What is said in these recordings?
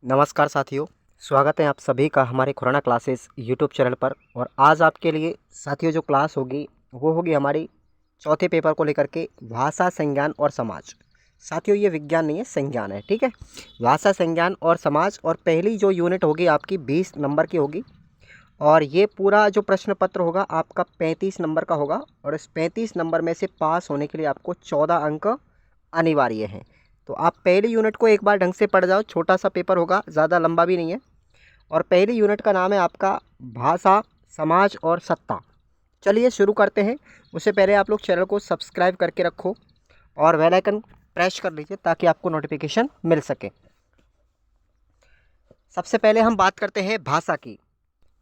नमस्कार साथियों, स्वागत है आप सभी का हमारे खुराना क्लासेस यूट्यूब चैनल पर। और आज आपके लिए साथियों जो क्लास होगी वो होगी हमारी चौथे पेपर को लेकर के भाषा, संज्ञान और समाज। साथियों ये विज्ञान नहीं है, संज्ञान है, ठीक है। भाषा, संज्ञान और समाज। और पहली जो यूनिट होगी आपकी 20 नंबर की होगी और ये पूरा जो प्रश्न पत्र होगा आपका 35 नंबर का होगा। और इस 35 नंबर में से पास होने के लिए आपको 14 अंक अनिवार्य हैं। तो आप पहली यूनिट को एक बार ढंग से पढ़ जाओ, छोटा सा पेपर होगा, ज़्यादा लंबा भी नहीं है। और पहली यूनिट का नाम है आपका भाषा, समाज और सत्ता। चलिए शुरू करते हैं। उससे पहले आप लोग चैनल को सब्सक्राइब करके रखो और बेल आइकन प्रेस कर लीजिए ताकि आपको नोटिफिकेशन मिल सके। सबसे पहले हम बात करते हैं भाषा की।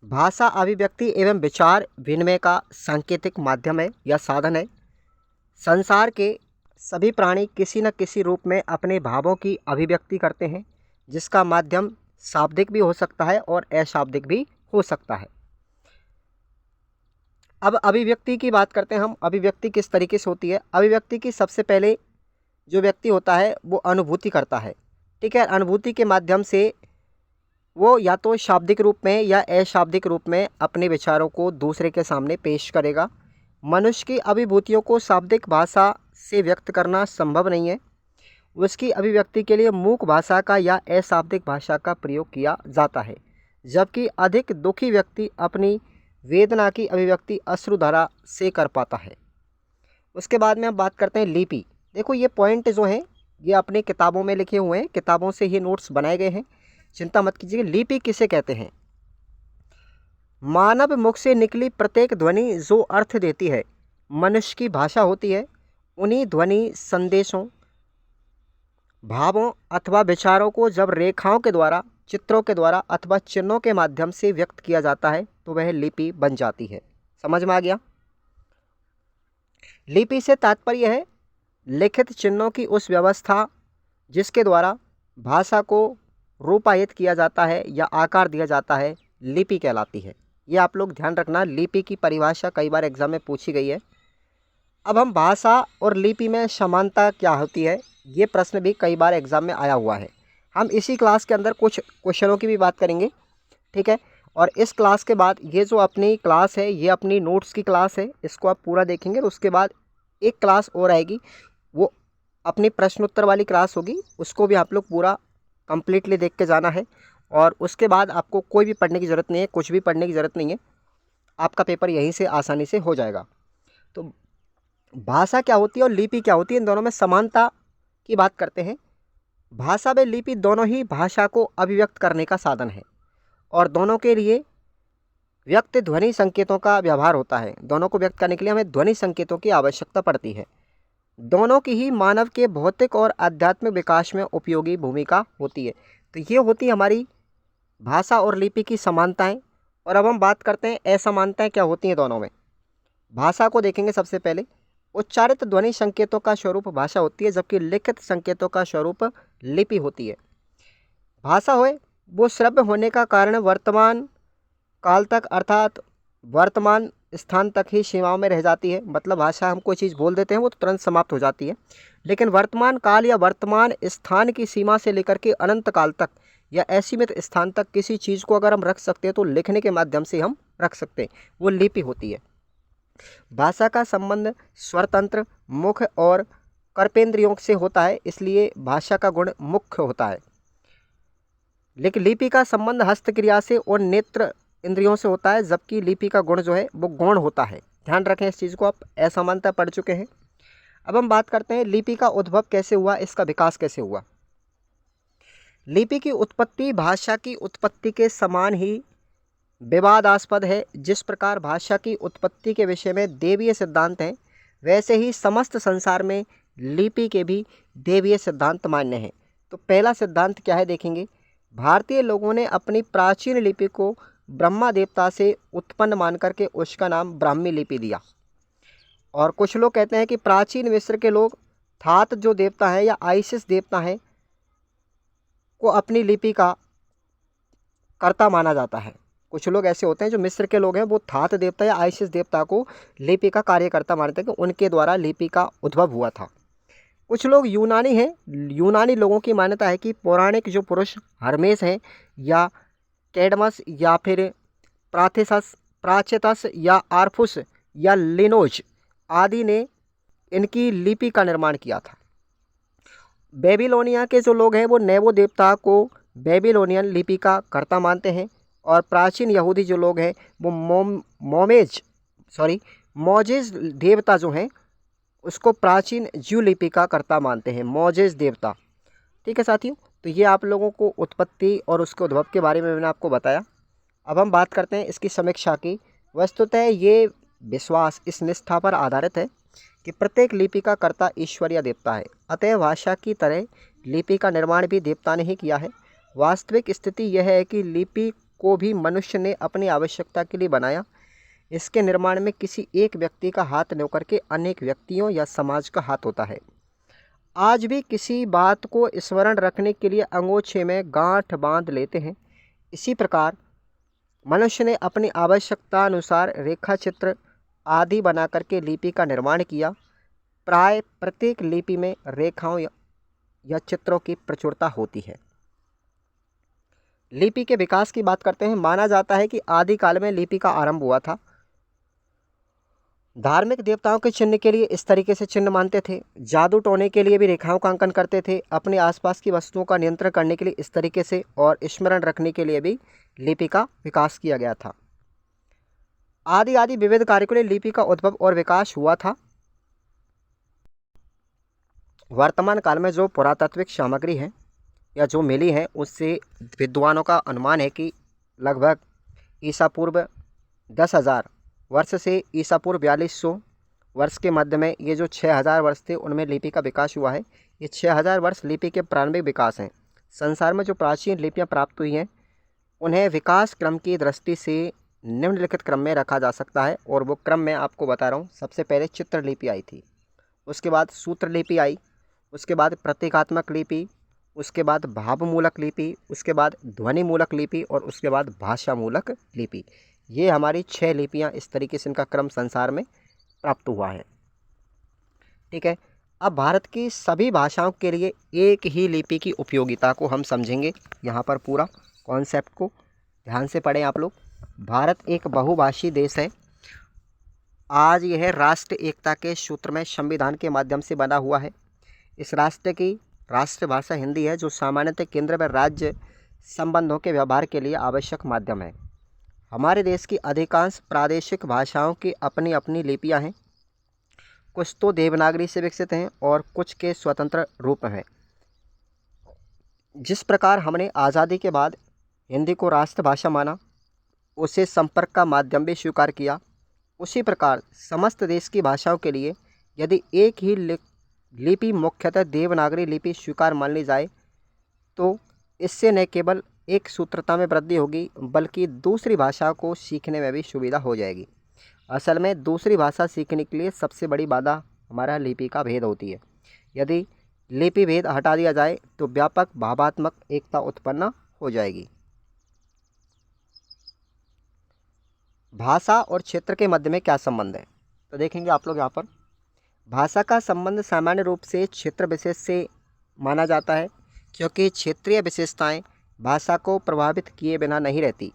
भाषा अभिव्यक्ति एवं विचार विनिमय का सांकेतिक माध्यम है या साधन है। संसार के सभी प्राणी किसी न किसी रूप में अपने भावों की अभिव्यक्ति करते हैं, जिसका माध्यम शाब्दिक भी हो सकता है और अशाब्दिक भी हो सकता है। अब अभिव्यक्ति की बात करते हैं हम। अभिव्यक्ति किस तरीके से होती है? अभिव्यक्ति की सबसे पहले जो व्यक्ति होता है वो अनुभूति करता है, ठीक है। अनुभूति के माध्यम से वो या तो शाब्दिक रूप में या अशाब्दिक रूप में अपने विचारों को दूसरे के सामने पेश करेगा। मनुष्य की अभिभूतियों को शाब्दिक भाषा से व्यक्त करना संभव नहीं है। उसकी अभिव्यक्ति के लिए मूक भाषा का या अशाब्दिक भाषा का प्रयोग किया जाता है, जबकि अधिक दुखी व्यक्ति अपनी वेदना की अभिव्यक्ति अश्रुधारा से कर पाता है। उसके बाद में हम बात करते हैं लिपि। देखो ये पॉइंट जो हैं ये अपने किताबों में लिखे हुए हैं, किताबों से ये नोट्स बनाए गए हैं, चिंता मत कीजिए। लिपि किसे कहते हैं? मानव मुख से निकली प्रत्येक ध्वनि जो अर्थ देती है मनुष्य की भाषा होती है। उन्हीं ध्वनि संदेशों, भावों अथवा विचारों को जब रेखाओं के द्वारा, चित्रों के द्वारा अथवा चिन्हों के माध्यम से व्यक्त किया जाता है तो वह लिपि बन जाती है। समझ में आ गया? लिपि से तात्पर्य है लिखित चिन्हों की उस व्यवस्था जिसके द्वारा भाषा को रूपायित किया जाता है या आकार दिया जाता है, लिपि कहलाती है। ये आप लोग ध्यान रखना, लिपि की परिभाषा कई बार एग्जाम में पूछी गई है। अब हम भाषा और लिपि में समानता क्या होती है, ये प्रश्न भी कई बार एग्जाम में आया हुआ है। हम इसी क्लास के अंदर कुछ क्वेश्चनों की भी बात करेंगे, ठीक है। और इस क्लास के बाद ये जो अपनी क्लास है ये अपनी नोट्स की क्लास है, इसको आप पूरा देखेंगे। और उसके बाद एक क्लास और आएगी, वो अपनी प्रश्नोत्तर वाली क्लास होगी, उसको भी आप लोग पूरा कंप्लीटली देख के जाना है। और उसके बाद आपको कोई भी पढ़ने की ज़रूरत नहीं है, कुछ भी पढ़ने की ज़रूरत नहीं है, आपका पेपर यहीं से आसानी से हो जाएगा। तो भाषा क्या होती है और लिपि क्या होती है, इन दोनों में समानता की बात करते हैं। भाषा व लिपि दोनों ही भाषा को अभिव्यक्त करने का साधन है और दोनों के लिए व्यक्त ध्वनि संकेतों का व्यवहार होता है। दोनों को व्यक्त करने के लिए हमें ध्वनि संकेतों की आवश्यकता पड़ती है। दोनों की ही मानव के भौतिक और आध्यात्मिक विकास में उपयोगी भूमिका होती है। तो ये होती है हमारी भाषा और लिपि की समानताएं। और अब हम बात करते हैं असमानताएं क्या होती हैं दोनों में। भाषा को देखेंगे सबसे पहले। उच्चारित ध्वनि संकेतों का स्वरूप भाषा होती है, जबकि लिखित संकेतों का स्वरूप लिपि होती है। भाषा होए वो श्रव्य होने का कारण वर्तमान काल तक अर्थात वर्तमान स्थान तक ही सीमाओं में रह जाती है। मतलब भाषा हम कोई चीज़ बोल देते हैं वो तो तुरंत समाप्त हो जाती है, लेकिन वर्तमान काल या वर्तमान स्थान की सीमा से लेकर के अनंत काल तक या असीमित स्थान तक किसी चीज़ को अगर हम रख सकते हैं तो लिखने के माध्यम से हम रख सकते हैं, वो लिपि होती है। भाषा का संबंध स्वरतंत्र, मुख और कर्पेंद्रियों से होता है, इसलिए भाषा का गुण मुख्य होता है। लेकिन लिपि का संबंध हस्तक्रिया से और नेत्र इंद्रियों से होता है, जबकि लिपि का गुण जो है वो गौण होता है। ध्यान रखें इस चीज़ को, आप असमानता पढ़ चुके हैं। अब हम बात करते हैं लिपि का उद्भव कैसे हुआ, इसका विकास कैसे हुआ। लिपि की उत्पत्ति भाषा की उत्पत्ति के समान ही विवादास्पद है। जिस प्रकार भाषा की उत्पत्ति के विषय में देवीय सिद्धांत हैं, वैसे ही समस्त संसार में लिपि के भी देवीय सिद्धांत मान्य हैं। तो पहला सिद्धांत क्या है देखेंगे। भारतीय लोगों ने अपनी प्राचीन लिपि को ब्रह्मा देवता से उत्पन्न मान करके उसका नाम ब्राह्मी लिपि दिया। और कुछ लोग कहते हैं कि प्राचीन मिस्र के लोग थात जो देवता है या आइसिस देवता है को अपनी लिपि का कर्ता माना जाता है। कुछ लोग ऐसे होते हैं जो मिस्र के लोग हैं वो थात देवता या आइसिस देवता को लिपि का कार्यकर्ता मानते हैं कि उनके द्वारा लिपि का उद्भव हुआ था। कुछ लोग यूनानी हैं। यूनानी लोगों की मान्यता है कि पौराणिक जो पुरुष हर्मेस हैं या कैडमस या फिर प्राथेसस प्राचेतस या आर्फुस या लिनोज आदि ने इनकी लिपि का निर्माण किया था। बेबीलोनिया के जो लोग हैं वो नेबो देवता को बेबीलोनियन लिपि का कर्ता मानते हैं और प्राचीन यहूदी जो लोग हैं वो मोजेज देवता जो हैं उसको प्राचीन ज्यू लिपि का कर्ता मानते हैं, मोजेज देवता। ठीक है साथियों, तो ये आप लोगों को उत्पत्ति और उसके उद्भव के बारे में मैंने आपको बताया। अब हम बात करते हैं इसकी समीक्षा की। वस्तुतः ये विश्वास इस निष्ठा पर आधारित है कि प्रत्येक लिपि का कर्ता ईश्वर या देवता है, अतः भाषा की तरह लिपि का निर्माण भी देवता ने ही किया है। वास्तविक स्थिति यह है कि लिपि को भी मनुष्य ने अपनी आवश्यकता के लिए बनाया। इसके निर्माण में किसी एक व्यक्ति का हाथ न होकर के अनेक व्यक्तियों या समाज का हाथ होता है। आज भी किसी बात को स्मरण रखने के लिए अंगोछे में गांठ बांध लेते हैं। इसी प्रकार मनुष्य ने अपनी आवश्यकता अनुसार रेखा चित्र आदि बना करके लिपि का निर्माण किया। प्राय प्रत्येक लिपि में रेखाओं या चित्रों की प्रचुरता होती है। लिपि के विकास की बात करते हैं। माना जाता है कि आदिकाल में लिपि का आरंभ हुआ था। धार्मिक देवताओं के चिन्ह के लिए इस तरीके से चिन्ह मानते थे। जादू टोने के लिए भी रेखाओं का अंकन करते थे। अपने आसपास की वस्तुओं का नियंत्रण करने के लिए इस तरीके से और स्मरण रखने के लिए भी लिपि का विकास किया गया था। आदि विविध कार्यों के लिए लिपि का उद्भव और विकास हुआ था। वर्तमान काल में जो पुरातात्विक सामग्री है या जो मिली है उससे विद्वानों का अनुमान है कि लगभग ईसा पूर्व 10,000 वर्ष से ईसा पूर्व 4200 वर्ष के मध्य में ये जो 6,000 वर्ष थे उनमें लिपि का विकास हुआ है। ये 6,000 वर्ष लिपि के प्रारंभिक विकास हैं। संसार में जो प्राचीन लिपियाँ प्राप्त हुई हैं उन्हें विकास क्रम की दृष्टि से निम्नलिखित क्रम में रखा जा सकता है और वो क्रम मैं आपको बता रहा हूँ। सबसे पहले चित्रलिपि आई थी, उसके बाद सूत्रलिपि आई, उसके बाद प्रतीकात्मक लिपि, उसके बाद भावमूलक लिपि, उसके बाद ध्वनि मूलक लिपि और उसके बाद भाषा मूलक लिपि। ये हमारी 6 लिपियाँ इस तरीके से इनका क्रम संसार में प्राप्त हुआ है। ठीक है, अब भारत की सभी भाषाओं के लिए एक ही लिपि की उपयोगिता को हम समझेंगे। यहाँ पर पूरा कॉन्सेप्ट को ध्यान से पढ़ें आप लोग। भारत एक बहुभाषी देश है। आज यह राष्ट्र एकता के सूत्र में संविधान के माध्यम से बना हुआ है। इस राष्ट्र की राष्ट्रभाषा हिंदी है जो सामान्यतः केंद्र व राज्य संबंधों के व्यवहार के लिए आवश्यक माध्यम है। हमारे देश की अधिकांश प्रादेशिक भाषाओं की अपनी अपनी लिपियां हैं। कुछ तो देवनागरी से विकसित हैं और कुछ के स्वतंत्र रूप हैं। जिस प्रकार हमने आज़ादी के बाद हिंदी को राष्ट्रभाषा माना, उसे संपर्क का माध्यम भी स्वीकार किया, उसी प्रकार समस्त देश की भाषाओं के लिए यदि एक ही लिपि मुख्यतः देवनागरी लिपि स्वीकार मान ली जाए तो इससे न केवल एक सूत्रता में वृद्धि होगी बल्कि दूसरी भाषा को सीखने में भी सुविधा हो जाएगी। असल में दूसरी भाषा सीखने के लिए सबसे बड़ी बाधा हमारा लिपि का भेद होती है। यदि लिपि भेद हटा दिया जाए तो व्यापक भावात्मक एकता उत्पन्न हो जाएगी। भाषा और क्षेत्र के मध्य में क्या संबंध है तो देखेंगे आप लोग। यहाँ पर भाषा का संबंध सामान्य रूप से क्षेत्र विशेष से माना जाता है क्योंकि क्षेत्रीय विशेषताएं भाषा को प्रभावित किए बिना नहीं रहती।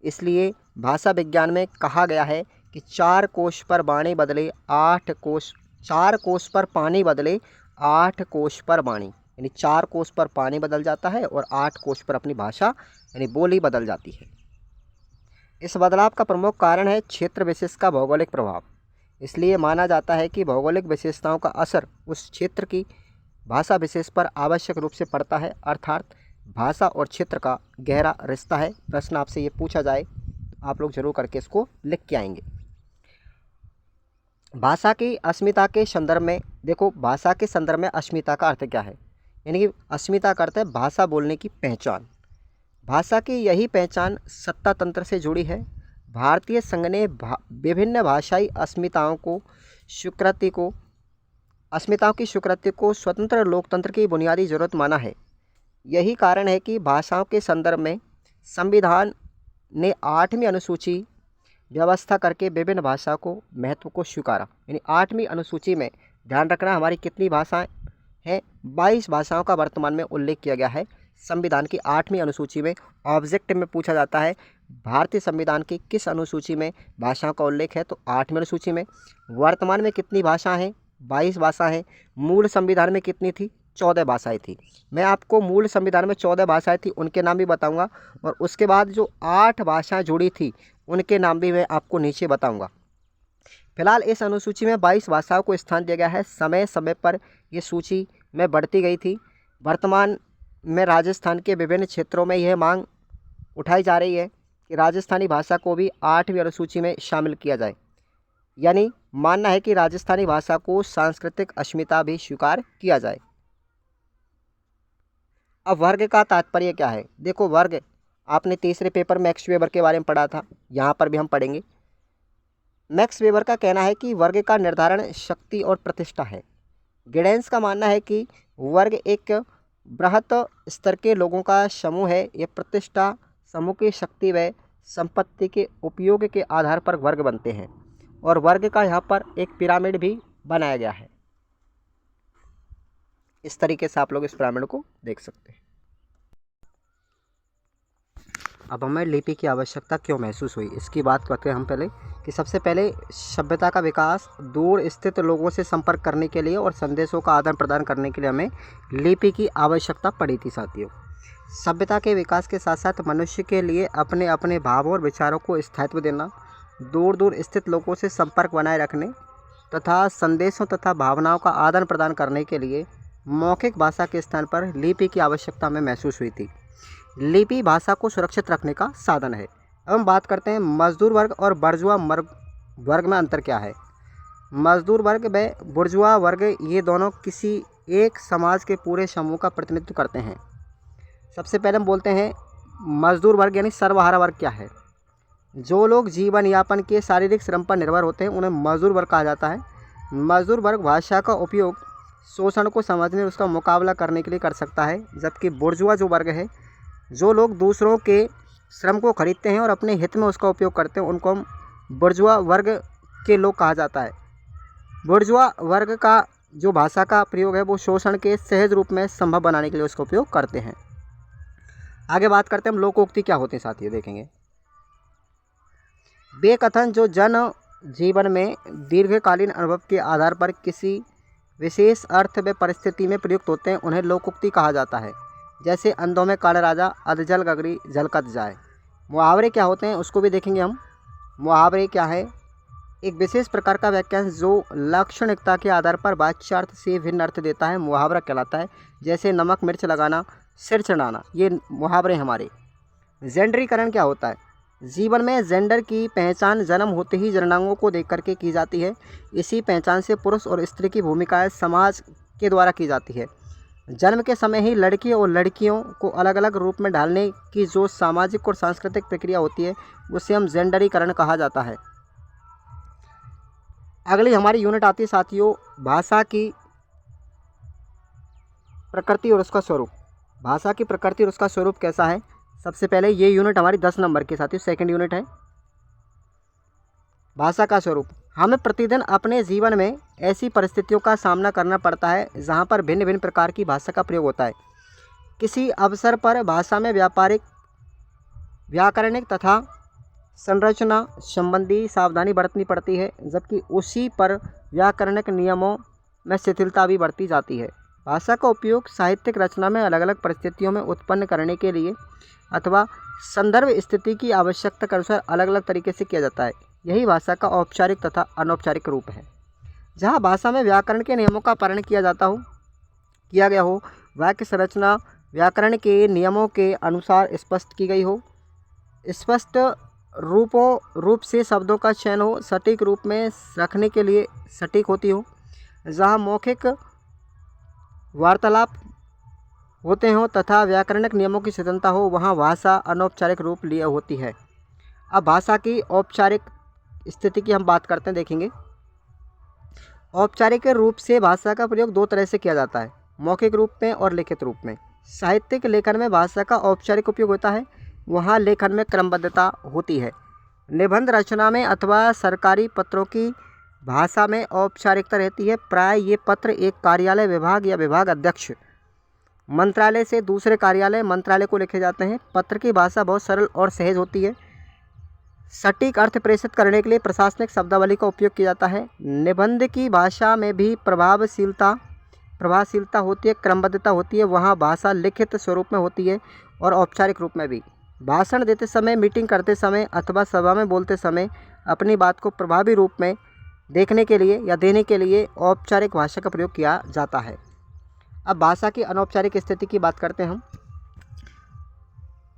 इसलिए भाषा विज्ञान में कहा गया है कि 4 कोश पर वाणी बदले 4 कोश पर पानी बदले 8 कोश पर वाणी, यानी 4 कोश पर पानी बदल जाता है और 8 कोश पर अपनी भाषा यानी बोली बदल जाती है। इस बदलाव का प्रमुख कारण है क्षेत्र विशेष का भौगोलिक प्रभाव। इसलिए माना जाता है कि भौगोलिक विशेषताओं का असर उस क्षेत्र की भाषा विशेष पर आवश्यक रूप से पड़ता है, अर्थात भाषा और क्षेत्र का गहरा रिश्ता है। प्रश्न आपसे ये पूछा जाए आप लोग जरूर करके इसको लिख के आएंगे। भाषा की अस्मिता के संदर्भ में देखो, भाषा के संदर्भ में अस्मिता का अर्थ क्या है, यानी कि अस्मिता का अर्थ है भाषा बोलने की पहचान। भाषा की यही पहचान सत्ता तंत्र से जुड़ी है। भारतीय संघ ने विभिन्न भाषाई अस्मिताओं की स्वीकृति को स्वतंत्र लोकतंत्र की बुनियादी जरूरत माना है। यही कारण है कि भाषाओं के संदर्भ में संविधान ने 8वीं अनुसूची व्यवस्था करके विभिन्न भाषा को महत्व को स्वीकारा। यानी 8वीं अनुसूची में ध्यान रखना हमारी कितनी भाषाएं है 22 भाषाओं का वर्तमान में उल्लेख किया गया है संविधान की 8वीं अनुसूची में। ऑब्जेक्टिव में पूछा जाता है भारतीय संविधान की किस अनुसूची में भाषाओं का उल्लेख है, तो 8वीं अनुसूची में। वर्तमान में कितनी भाषा हैं? 22 भाषा हैं। मूल संविधान में कितनी थी? 14 भाषाएं थी। मैं आपको मूल संविधान में 14 भाषाएं थी उनके नाम भी बताऊंगा, और उसके बाद जो 8 भाषाएं जुड़ी थी उनके नाम भी मैं आपको नीचे बताऊंगा। फिलहाल इस अनुसूची में 22 भाषाओं को स्थान दिया गया है। समय समय पर ये सूची में बढ़ती गई थी। वर्तमान में राजस्थान के विभिन्न क्षेत्रों में यह मांग उठाई जा रही है कि राजस्थानी भाषा को भी 8वीं अनुसूची में शामिल किया जाए। यानी मानना है कि राजस्थानी भाषा को सांस्कृतिक अस्मिता भी स्वीकार किया जाए। अब वर्ग का तात्पर्य क्या है? देखो, वर्ग आपने तीसरे पेपर में मैक्स वेबर के बारे में पढ़ा था, यहाँ पर भी हम पढ़ेंगे। मैक्स वेबर का कहना है कि वर्ग का निर्धारण शक्ति और प्रतिष्ठा है। गिडेंस का मानना है कि वर्ग एक बृहत स्तर के लोगों का समूह है। यह प्रतिष्ठा, समूह की शक्ति व संपत्ति के उपयोग के आधार पर वर्ग बनते हैं, और वर्ग का यहाँ पर एक पिरामिड भी बनाया गया है। इस तरीके से आप लोग इस पिरामिड को देख सकते हैं। अब हमें लिपि की आवश्यकता क्यों महसूस हुई, इसकी बात करते हैं हम पहले। कि सबसे पहले सभ्यता का विकास, दूर स्थित लोगों से संपर्क करने के लिए और संदेशों का आदान प्रदान करने के लिए हमें लिपि की आवश्यकता पड़ी थी साथियों। सभ्यता के विकास के साथ साथ मनुष्य के लिए अपने अपने भावों और विचारों को स्थायित्व देना, दूर दूर स्थित लोगों से संपर्क बनाए रखने तथा संदेशों तथा भावनाओं का आदान प्रदान करने के लिए मौखिक भाषा के स्थान पर लिपि की आवश्यकता हमें महसूस हुई थी। लिपि भाषा को सुरक्षित रखने का साधन है। अब हम बात करते हैं मजदूर वर्ग और बुर्जुआ वर्ग में अंतर क्या है। मजदूर वर्ग व बुर्जुआ वर्ग ये दोनों किसी एक समाज के पूरे समूह का प्रतिनिधित्व करते हैं। सबसे पहले हम बोलते हैं मजदूर वर्ग यानी सर्वहारा वर्ग क्या है। जो लोग जीवन यापन के शारीरिक श्रम पर निर्भर होते हैं उन्हें मजदूर वर्ग कहा जाता है। मजदूर वर्ग भाषा का उपयोग शोषण को समझने और उसका मुकाबला करने के लिए कर सकता है, जबकि बुर्जुआ जो वर्ग है, जो लोग दूसरों के श्रम को खरीदते हैं और अपने हित में उसका उपयोग करते हैं, उनको हम बुर्जुआ वर्ग के लोग कहा जाता है। बुर्जुआ वर्ग का जो भाषा का प्रयोग है वो शोषण के सहज रूप में संभव बनाने के लिए उसका उपयोग करते हैं। आगे बात करते हैं हम लोकोक्ति क्या होते हैं साथियों, देखेंगे। वे कथन जो जन जीवन में दीर्घकालीन अनुभव के आधार पर किसी विशेष अर्थ व परिस्थिति में प्रयुक्त होते हैं उन्हें लोकोक्ति कहा जाता है। जैसे अंधों में काला राजा, अधजल गगरी झलकत जाए। मुहावरे क्या होते हैं उसको भी देखेंगे हम। मुहावरे क्या है? एक विशेष प्रकार का वाक्यांश जो लाक्षणिकता के आधार पर वाच्यार्थ से भिन्न अर्थ देता है, मुहावरा कहलाता है। जैसे नमक मिर्च लगाना, सिर चढ़ाना, ये मुहावरे हमारे। जेंडरीकरण क्या होता है? जीवन में जेंडर की पहचान जन्म होते ही जननांगों को देख करके की जाती है। इसी पहचान से पुरुष और स्त्री की भूमिकाएं समाज के द्वारा की जाती है। जन्म के समय ही लड़की और लड़कियों को अलग अलग रूप में ढालने की जो सामाजिक और सांस्कृतिक प्रक्रिया होती है उसे हम जेंडरीकरण कहा जाता है। अगली हमारी यूनिट आती है साथियों भाषा की प्रकृति और उसका स्वरूप। भाषा की प्रकृति और उसका स्वरूप कैसा है? सबसे पहले ये यूनिट हमारी 10 नंबर की साथियों सेकंड यूनिट है। भाषा का स्वरूप। हमें प्रतिदिन अपने जीवन में ऐसी परिस्थितियों का सामना करना पड़ता है जहाँ पर भिन्न भिन्न प्रकार की भाषा का प्रयोग होता है। किसी अवसर पर भाषा में व्याकरणिक तथा संरचना संबंधी सावधानी बरतनी पड़ती है, जबकि उसी पर व्याकरणिक नियमों में शिथिलता भी बढ़ती जाती है। भाषा का उपयोग साहित्यिक रचना में अलग अलग परिस्थितियों में उत्पन्न करने के लिए अथवा संदर्भ स्थिति की आवश्यकता के अनुसार अलग अलग तरीके से किया जाता है। यही भाषा का औपचारिक तथा अनौपचारिक रूप है। जहाँ भाषा में व्याकरण के नियमों का पालन किया गया हो, वाक्य संरचना व्याकरण के नियमों के अनुसार स्पष्ट की गई हो, स्पष्ट रूप से शब्दों का चयन हो, सटीक रूप में रखने के लिए सटीक होती हो, जहाँ मौखिक वार्तालाप होते हों तथा व्याकरणिक नियमों की स्वतंत्रता हो, वहाँ भाषा अनौपचारिक रूप लिए होती है। अब भाषा की औपचारिक स्थिति की हम बात करते हैं, देखेंगे। औपचारिक रूप से भाषा का प्रयोग दो तरह से किया जाता है, मौखिक रूप में और लिखित रूप में। साहित्यिक लेखन में भाषा का औपचारिक उपयोग होता है, वहाँ लेखन में क्रमबद्धता होती है। निबंध रचना में अथवा सरकारी पत्रों की भाषा में औपचारिकता रहती है। प्राय ये पत्र एक कार्यालय, विभाग या विभाग अध्यक्ष, मंत्रालय से दूसरे कार्यालय, मंत्रालय को लिखे जाते हैं। पत्र की भाषा बहुत सरल और सहज होती है। सटीक अर्थ प्रेषित करने के लिए प्रशासनिक शब्दावली का उपयोग किया जाता है। निबंध की भाषा में भी प्रभावशीलता होती है, क्रमबद्धता होती है। वहाँ भाषा लिखित स्वरूप में होती है और औपचारिक रूप में भी। भाषण देते समय, मीटिंग करते समय अथवा सभा में बोलते समय अपनी बात को प्रभावी रूप में देखने के लिए या देने के लिए औपचारिक भाषा का प्रयोग किया जाता है। अब भाषा की अनौपचारिक स्थिति की बात करते हैं हम।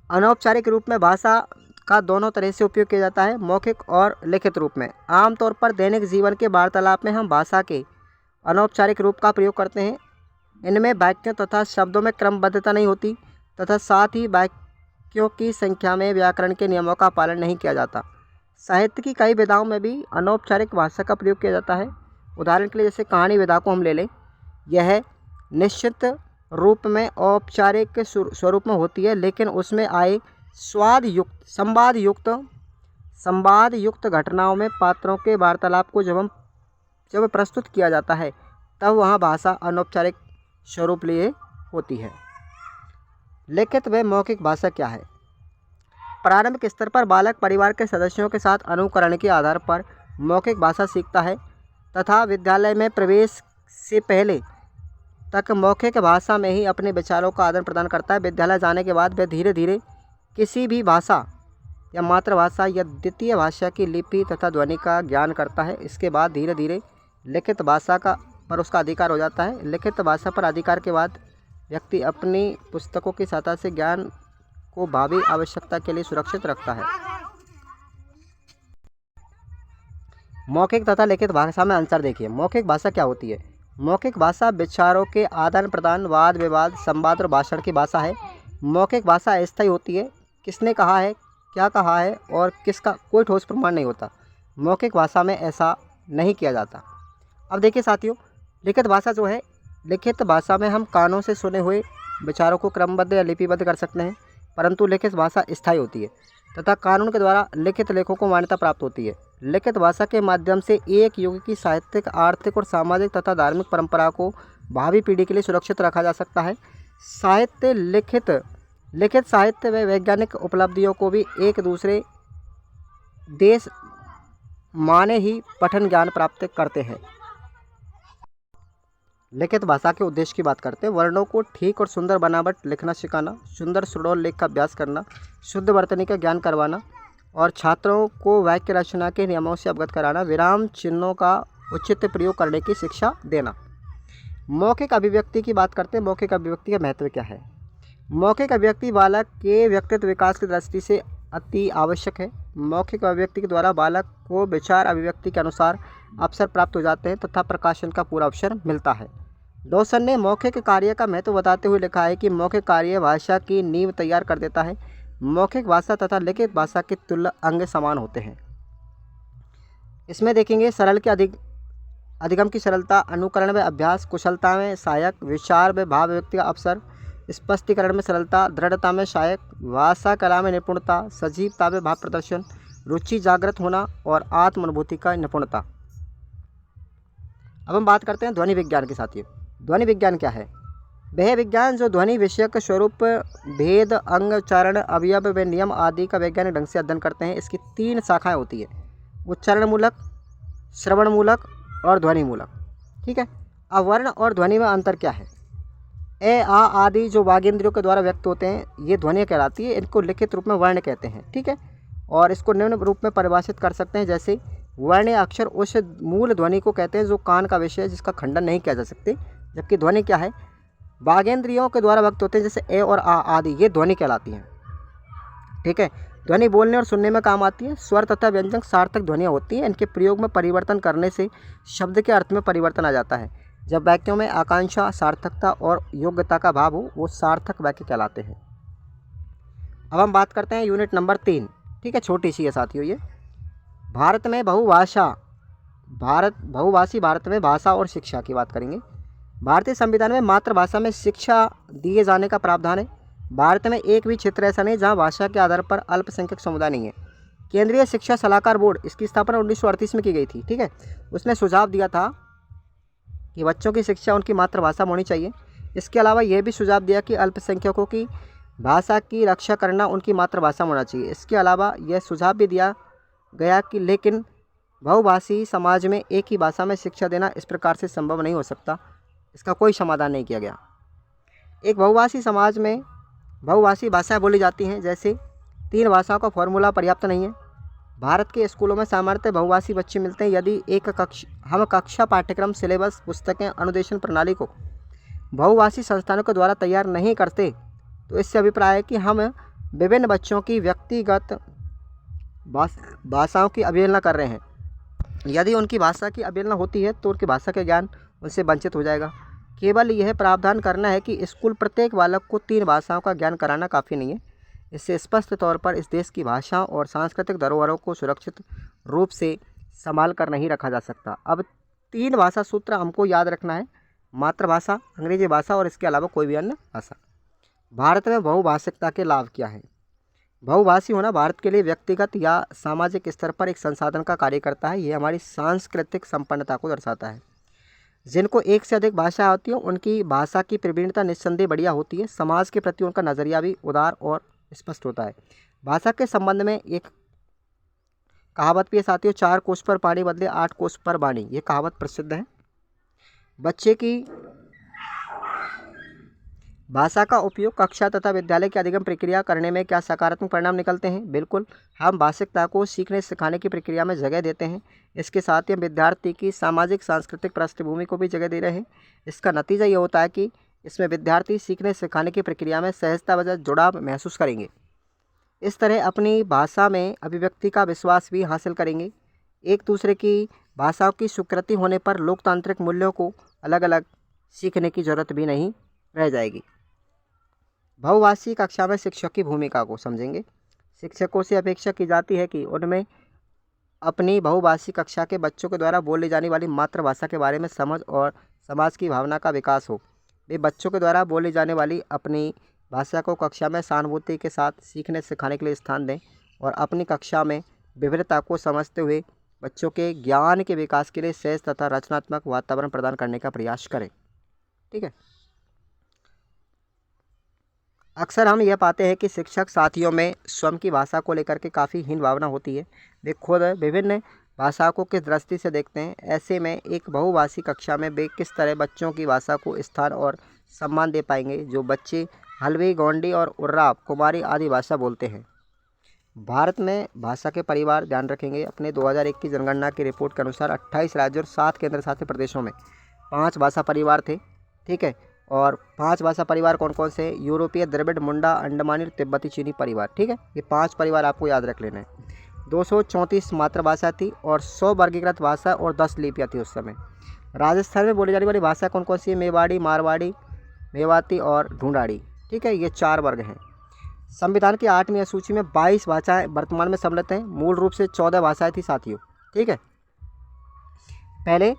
अनौपचारिक रूप में भाषा का दोनों तरह से उपयोग किया जाता है, मौखिक और लिखित रूप में। आमतौर पर दैनिक जीवन के वार्तालाप में हम भाषा के अनौपचारिक रूप का प्रयोग करते हैं। इनमें वाक्यों तथा शब्दों में क्रमबद्धता नहीं होती तथा साथ ही वाक्यों की संख्या में व्याकरण के नियमों का पालन नहीं किया जाता। साहित्य की कई विधाओं में भी अनौपचारिक भाषा का प्रयोग किया जाता है। उदाहरण के लिए जैसे कहानी विधा को हम ले लें, यह निश्चित रूप में औपचारिक स्वरूप में होती है, लेकिन उसमें आए संवाद युक्त घटनाओं में पात्रों के वार्तालाप को जब प्रस्तुत किया जाता है तब वहाँ भाषा अनौपचारिक स्वरूप लिए होती है। लिखित व मौखिक भाषा क्या है? प्रारंभिक स्तर पर बालक परिवार के सदस्यों के साथ अनुकरण के आधार पर मौखिक भाषा सीखता है तथा विद्यालय में प्रवेश से पहले तक मौखिक भाषा में ही अपने विचारों का आदान प्रदान करता है। विद्यालय जाने के बाद वह धीरे धीरे किसी भी भाषा या मातृभाषा या द्वितीय भाषा की लिपि तथा ध्वनि का ज्ञान करता है। इसके बाद धीरे धीरे लिखित भाषा पर उसका अधिकार हो जाता है। लिखित भाषा पर अधिकार के बाद व्यक्ति अपनी पुस्तकों की सहायता से ज्ञान को भावी आवश्यकता के लिए सुरक्षित रखता है। मौखिक तथा लिखित भाषा में अंतर देखिए। मौखिक भाषा क्या होती है? मौखिक भाषा विचारों के आदान प्रदान, वाद विवाद, संवाद और भाषण की भाषा है। मौखिक भाषा अस्थायी होती है। किसने कहा है, क्या कहा है और किसका कोई ठोस प्रमाण नहीं होता। मौखिक भाषा में ऐसा नहीं किया जाता। अब देखिए साथियों, लिखित भाषा जो है, लिखित भाषा में हम कानों से सुने हुए विचारों को क्रमबद्ध या लिपिबद्ध कर सकते हैं, परंतु लिखित भाषा स्थायी होती है तथा कानून के द्वारा लिखित लेखों को मान्यता प्राप्त होती है। लिखित भाषा के माध्यम से एक युग की साहित्यिक, आर्थिक और सामाजिक तथा धार्मिक परंपरा को भावी पीढ़ी के लिए सुरक्षित रखा जा सकता है। साहित्य लिखित साहित्य व वैज्ञानिक उपलब्धियों को भी एक दूसरे देश माने ही पठन ज्ञान प्राप्त करते हैं। लिखित भाषा के उद्देश्य की बात करते हैं। वर्णों को ठीक और सुंदर बनावट लिखना सिखाना, सुंदर सुडौल लेख का अभ्यास करना, शुद्ध वर्तनी का ज्ञान करवाना और छात्रों को वाक्य रचना के नियमों से अवगत कराना, विराम चिन्हों का उचित प्रयोग करने की शिक्षा देना। मौखिक अभिव्यक्ति की बात करते हैं। मौखिक अभिव्यक्ति का महत्व क्या है? मौखिक अभिव्यक्ति बालक के व्यक्तित्व विकास की दृष्टि से अति आवश्यक है। मौखिक अभिव्यक्ति के द्वारा बालक को विचार अभिव्यक्ति के अनुसार अवसर प्राप्त हो जाते हैं तथा प्रकाशन का पूरा अवसर मिलता है। डॉसन ने मौखिक कार्य का महत्व बताते हुए लिखा है कि मौखिक कार्य भाषा की नींव तैयार कर देता है। मौखिक भाषा तथा लिखित भाषा के तुल्य अंग समान होते हैं। इसमें देखेंगे सरल के अधिगम की सरलता, अनुकरण व अभ्यास, कुशलता में सहायक, विचार व भाव व्यक्ति का अवसर, स्पष्टीकरण में सरलता, दृढ़ता में सहायक, भाषा कला में निपुणता, सजीवता में भाव प्रदर्शन, रुचि जागृत होना और आत्मानुभूति का निपुणता। अब हम बात करते हैं ध्वनि विज्ञान के साथियों। ध्वनि विज्ञान क्या है? वह विज्ञान जो ध्वनि विषयक स्वरूप, भेद, अंग, उच्चारण, अवयव व नियम आदि का वैज्ञानिक ढंग से अध्ययन करते हैं। इसकी 3 शाखाएं होती है: उच्चारण मूलक, श्रवण मूलक और ध्वनि मूलक। ठीक है। अब वर्ण और ध्वनि में अंतर क्या है? ए, आ आदि जो वागेंद्रियों के द्वारा व्यक्त होते हैं, ये ध्वनियाँ कहलाती है। इनको लिखित रूप में वर्ण कहते हैं। ठीक है। और इसको निम्न रूप में परिभाषित कर सकते हैं, जैसे वर्ण या अक्षर उस मूल ध्वनि को कहते हैं जो कान का विषय है, जिसका खंडन नहीं किया जा सकते। जबकि ध्वनि क्या है? वागेंद्रियों के द्वारा व्यक्त होते हैं, जैसे ए और आ आदि, ये ध्वनि कहलाती हैं। ठीक है। ध्वनि बोलने और सुनने में काम आती है। स्वर तथा व्यंजन सार्थक ध्वनियाँ होती हैं। इनके प्रयोग में परिवर्तन करने से शब्द के अर्थ में परिवर्तन आ जाता है। जब वाक्यों में आकांक्षा, सार्थकता और योग्यता का भाव हो, वो सार्थक वाक्य कहलाते हैं। अब हम बात करते हैं यूनिट नंबर 3। ठीक है, छोटी सी है साथियों ये। भारत में बहुभाषी भारत में भाषा और शिक्षा की बात करेंगे। भारतीय संविधान में मातृभाषा में शिक्षा दिए जाने का प्रावधान है। भारत में एक भी क्षेत्र ऐसा नहीं जहां भाषा के आधार पर अल्पसंख्यक समुदाय नहीं है। केंद्रीय शिक्षा सलाहकार बोर्ड, इसकी स्थापना 1938 में की गई थी। ठीक है, उसने सुझाव दिया था कि बच्चों की शिक्षा उनकी मातृभाषा में होनी चाहिए। इसके अलावा यह भी सुझाव दिया कि अल्पसंख्यकों की भाषा की रक्षा करना उनकी मातृभाषा में होना चाहिए। इसके अलावा यह सुझाव भी दिया गया कि लेकिन बहुभाषी समाज में एक ही भाषा में शिक्षा देना इस प्रकार से संभव नहीं हो सकता। इसका कोई समाधान नहीं किया गया। एक बहुभाषी समाज में बहुभाषी भाषाएं बोली जाती हैं, जैसे 3 भाषाओं का फॉर्मूला पर्याप्त नहीं है। भारत के स्कूलों में सामान्यतः बहुभाषी बच्चे मिलते हैं। यदि हम कक्षा पाठ्यक्रम, सिलेबस, पुस्तकें, अनुदेशन प्रणाली को बहुभाषी संस्थानों के द्वारा तैयार नहीं करते तो इससे अभिप्राय है कि हम विभिन्न बच्चों की व्यक्तिगत भाषाओं की अवहेलना कर रहे हैं। यदि उनकी भाषा की अवहेलना होती है तो उनकी भाषा के ज्ञान उनसे वंचित हो जाएगा। केवल यह प्रावधान करना है कि स्कूल प्रत्येक बालक को 3 भाषाओं का ज्ञान कराना काफ़ी नहीं है। इससे स्पष्ट तौर पर इस देश की भाषाओं और सांस्कृतिक धरोहरों को सुरक्षित रूप से संभाल कर नहीं रखा जा सकता। अब 3 भाषा सूत्र हमको याद रखना है, मातृभाषा, अंग्रेजी भाषा और इसके अलावा कोई भी अन्य भाषा। भारत में बहुभाषिकता के लाभ क्या हैं? बहुभाषी होना भारत के लिए व्यक्तिगत या सामाजिक स्तर पर एक संसाधन का कार्य करता है। ये हमारी सांस्कृतिक संपन्नता को दर्शाता है। जिनको एक से अधिक भाषा आती है उनकी भाषा की प्रवीणता निस्संदेह बढ़िया होती है। समाज के प्रति उनका नज़रिया भी उदार और स्पष्ट होता है। भाषा के संबंध में एक कहावत भी है साथियों, 4 कोस पर पानी बदले 8 कोस पर वाणी। ये कहावत प्रसिद्ध है। बच्चे की भाषा का उपयोग कक्षा तथा विद्यालय की अधिगम प्रक्रिया करने में क्या सकारात्मक परिणाम निकलते हैं? बिल्कुल, हम भाषिकता को सीखने सिखाने की प्रक्रिया में जगह देते हैं। इसके साथ ही हम विद्यार्थी की सामाजिक सांस्कृतिक पृष्ठभूमि को भी जगह दे रहे हैं। इसका नतीजा ये होता है कि इसमें विद्यार्थी सीखने सिखाने की प्रक्रिया में सहजता वजह जुड़ाव महसूस करेंगे। इस तरह अपनी भाषा में अभिव्यक्ति का विश्वास भी हासिल करेंगे। एक दूसरे की भाषाओं की स्वीकृति होने पर लोकतांत्रिक मूल्यों को अलग अलग सीखने की जरूरत भी नहीं रह जाएगी। बहुभाषी कक्षा में शिक्षक की भूमिका को समझेंगे। शिक्षकों से अपेक्षा की जाती है कि उनमें अपनी बहुभाषी कक्षा के बच्चों के द्वारा बोली जाने वाली मातृभाषा के बारे में समझ और समाज की भावना का विकास हो। वे बच्चों के द्वारा बोली जाने वाली अपनी भाषा को कक्षा में सहानुभूति के साथ सीखने सिखाने के लिए स्थान दें और अपनी कक्षा में विविधता को समझते हुए बच्चों के ज्ञान के विकास के लिए सहज तथा रचनात्मक वातावरण प्रदान करने का प्रयास करें। ठीक है। अक्सर हम यह पाते हैं कि शिक्षक साथियों में स्वयं की भाषा को लेकर के काफ़ी हीन भावना होती है। वे खुद विभिन्न भाषाओं को किस दृष्टि से देखते हैं। ऐसे में एक बहुभाषी कक्षा में वे किस तरह बच्चों की भाषा को स्थान और सम्मान दे पाएंगे जो बच्चे हल्बी, गोंडी और उर्राव, कुमारी आदि भाषा बोलते हैं। भारत में भाषा के परिवार ध्यान रखेंगे। अपने 2001 की जनगणना की रिपोर्ट के अनुसार 28 राज्यों और 7 केंद्र शासित प्रदेशों में 5 भाषा परिवार थे। ठीक है, और 5 भाषा परिवार कौन कौन से? यूरोपीय, द्रविड़, मुंडा, अंडमानी, तिब्बती, चीनी परिवार। ठीक है, ये 5 परिवार आपको याद रख लेना है। 234 मातृभाषा थी और 100 वर्गीकृत भाषा और 10 लिपियाँ थी उस समय। राजस्थान में बोली जाने वाली भाषा कौन कौन सी है? मेवाड़ी, मारवाड़ी, मेवाती और ढूंढाड़ी। ठीक है, ये 4 वर्ग हैं। संविधान की 8वीं सूची में 22 भाषाएं वर्तमान में सम्मिलित हैं। मूल रूप से 14 भाषाएं थी साथियों। ठीक है, पहले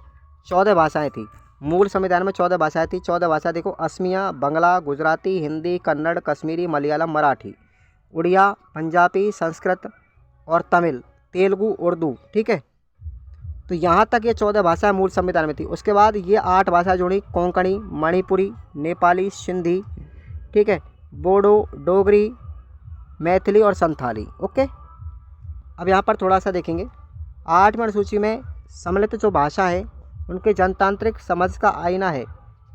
14 भाषाएं थी। मूल संविधान में 14 भाषाएं थी। 14 भाषा देखो, असमिया, बंगला, गुजराती, हिंदी, कन्नड़, कश्मीरी, मलयालम, मराठी, उड़िया, पंजाबी, संस्कृत और तमिल, तेलुगु, उर्दू। ठीक है, तो यहाँ तक ये 14 भाषाएं मूल संविधान में थी। उसके बाद ये 8 भाषाएं जुड़ी, कोंकणी, मणिपुरी, नेपाली, सिंधी, ठीक है, बोडो, डोगरी, मैथिली और संथाली। ओके, अब यहाँ पर थोड़ा सा देखेंगे। 8वीं अनुसूची में सम्मिलित जो भाषा है उनके जनतांत्रिक समझ का आईना है।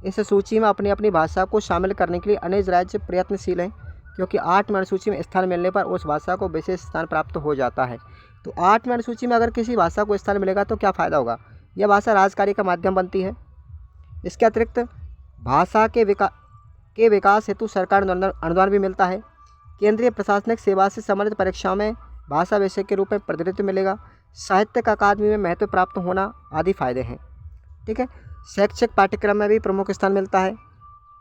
इस सूची में अपनी अपनी भाषा को शामिल करने के लिए अनेक राज्य प्रयत्नशील हैं, क्योंकि 8वीं अनुसूची में स्थान मिलने पर उस भाषा को विशेष स्थान प्राप्त हो जाता है। तो 8वीं अनुसूची में अगर किसी भाषा को स्थान मिलेगा तो क्या फ़ायदा होगा? यह भाषा राजकार्य का माध्यम बनती है। इसके अतिरिक्त भाषा के विकास हेतु सरकार अनुदान भी मिलता है। केंद्रीय प्रशासनिक सेवा से संबंधित परीक्षाओं में भाषा विषय के रूप में प्रतिनिधित्व मिलेगा। साहित्यिक अकादमी में महत्व प्राप्त होना आदि फायदे हैं। ठीक है, शैक्षिक पाठ्यक्रम में भी प्रमुख स्थान मिलता है।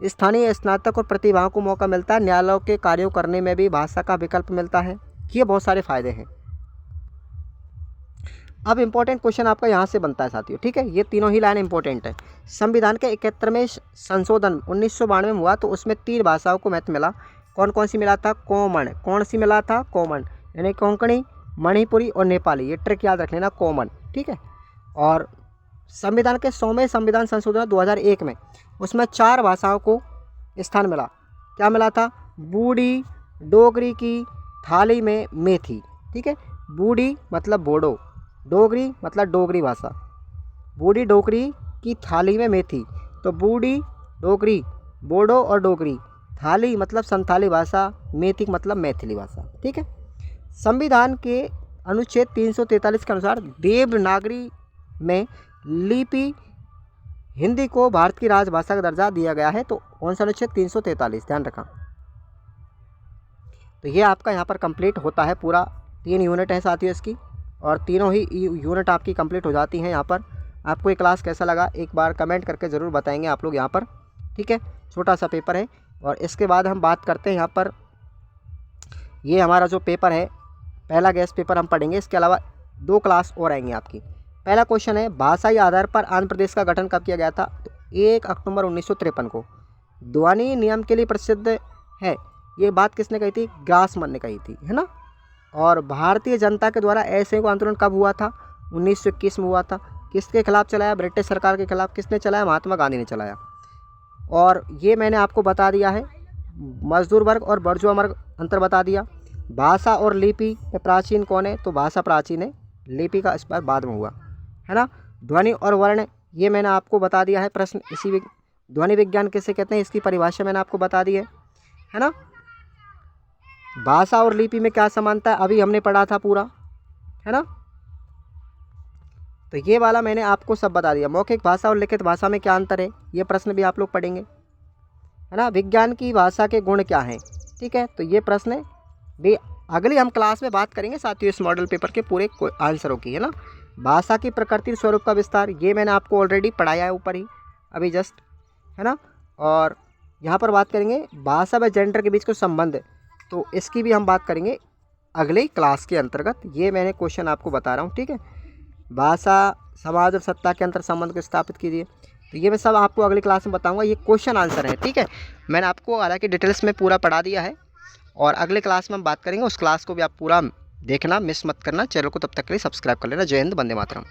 स्थानीय स्नातक और प्रतिभाओं को मौका मिलता है। न्यायालयों के कार्यों करने में भी भाषा का विकल्प मिलता है। ये बहुत सारे फायदे हैं। अब इम्पोर्टेंट क्वेश्चन आपका यहाँ से बनता है साथियों। ठीक है, ये तीनों ही लाइन इंपॉर्टेंट है। संविधान के 71वें संशोधन 1992 में हुआ तो उसमें 3 भाषाओं को महत्व मिला। कौन कौन सी मिला था? कॉमन। कौन सी मिला था? कॉमन, यानी कोंकणी, मणिपुरी और नेपाली, ये ट्रिक याद रख लेना, कॉमन, ठीक है। और संविधान के 100वें संविधान संशोधन 2001 में उसमें 4 भाषाओं को स्थान मिला। क्या मिला था? बूढ़ी, डोगरी की थाली में मेथी, ठीक है। बूढ़ी मतलब बोडो, डोगरी मतलब डोगरी भाषा, बूढ़ी डोगरी की थाली में मेथी। तो बूढ़ी, डोगरी, बोडो और डोगरी, थाली मतलब संथाली भाषा, मेथी मतलब मैथिली भाषा, ठीक है। संविधान के अनुच्छेद 343 के अनुसार देवनागरी में लिपि हिंदी को भारत की राजभाषा का दर्जा दिया गया है। तो कौन सा अनुच्छेद? 343, ध्यान रखा। तो ये आपका यहाँ पर कंप्लीट होता है पूरा। 3 यूनिट है साथियों इसकी, और तीनों ही यूनिट आपकी कंप्लीट हो जाती हैं यहाँ पर। आपको ये क्लास कैसा लगा एक बार कमेंट करके ज़रूर बताएंगे आप लोग यहाँ पर, ठीक है। छोटा सा पेपर है। और इसके बाद हम बात करते हैं यहाँ पर, ये हमारा जो पेपर है पहला गेस्ट पेपर हम पढ़ेंगे। इसके अलावा 2 क्लास और आएंगी आपकी। पहला क्वेश्चन है, भाषाई आधार पर आंध्र प्रदेश का गठन कब किया गया था? तो 1 अक्टूबर 1953 को। ध्वनि नियम के लिए प्रसिद्ध है, ये बात किसने कही थी? ग्रासमैन ने कही थी, है ना। और भारतीय जनता के द्वारा असहयोग आंदोलन कब हुआ था? 1921 में हुआ था। किसके खिलाफ चलाया? ब्रिटिश सरकार के खिलाफ। किसने चलाया? महात्मा गांधी ने चलाया। और ये मैंने आपको बता दिया है, मजदूर वर्ग और बर्जुआ वर्ग अंतर बता दिया। भाषा और लिपि में प्राचीन कौन है? तो भाषा प्राचीन है, लिपि का इस बार बाद में हुआ, है ना। ध्वनि और वर्ण, ये मैंने आपको बता दिया है प्रश्न। इसी ध्वनि विज्ञान किसे कहते हैं, इसकी परिभाषा मैंने आपको बता दी है ना। भाषा और लिपि में क्या समानता है, अभी हमने पढ़ा था पूरा, है ना। तो ये वाला मैंने आपको सब बता दिया। मौखिक भाषा और लिखित भाषा में क्या अंतर है, ये प्रश्न भी आप लोग पढ़ेंगे, है ना। विज्ञान की भाषा के गुण क्या हैं, ठीक है। तो ये प्रश्न भी अगली हम क्लास में बात करेंगे साथियों, इस मॉडल पेपर के पूरे आंसरों की, है ना। भाषा की प्रकृति स्वरूप का विस्तार, ये मैंने आपको ऑलरेडी पढ़ाया है ऊपर ही अभी जस्ट, है ना। और यहाँ पर बात करेंगे भाषा व जेंडर के बीच को संबंध, तो इसकी भी हम बात करेंगे अगली क्लास के अंतर्गत। ये मैंने क्वेश्चन आपको बता रहा हूँ, ठीक है। भाषा, समाज और सत्ता के अंतर संबंध को स्थापित कीजिए, तो ये मैं सब आपको अगली क्लास में बताऊंगा। ये क्वेश्चन आंसर है, ठीक है। मैंने आपको हालांकि डिटेल्स में पूरा पढ़ा दिया है, और अगले क्लास में हम बात करेंगे। उस क्लास को भी आप पूरा देखना, मिस मत करना। चैनल को तब तक के लिए सब्सक्राइब कर लेना। जय हिंद, वंदे मातरम।